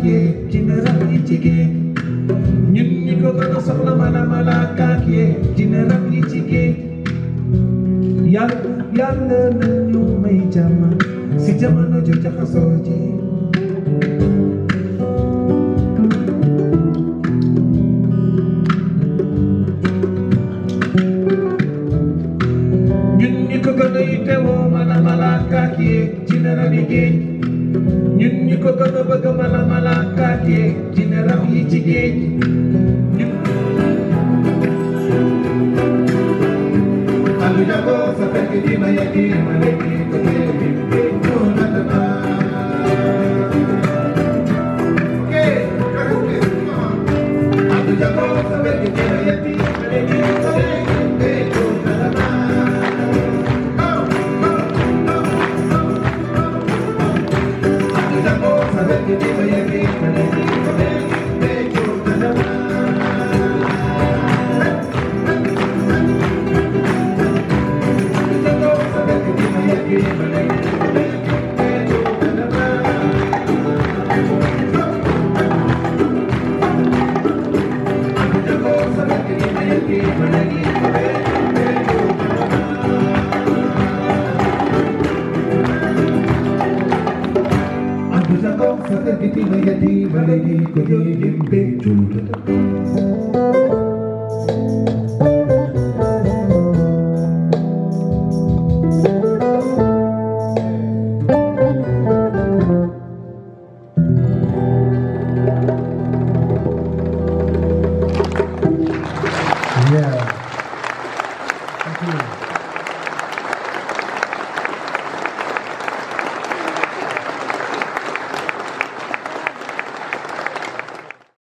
yee dina rab yi jigéen ñun ñi ko gën a soxla malaakaat yee dina rab yi jigéen yàlla nañu may jàmm si jamono ju jaxasoo ji ñun ñi ko gën a yittewoo malaakaat yee dina rab yi géej ñun ñi ko gën a bëgg malaakaat yee dina rab yi jigéen Alu jago sapeke di mayaki maleki kote bimbe na dama. Okay, alu jago sapeke di mayaki maleki kote bimbe na dama. Alu jago sapeke di mayaki maleki kote bimbe na dama. Yeah.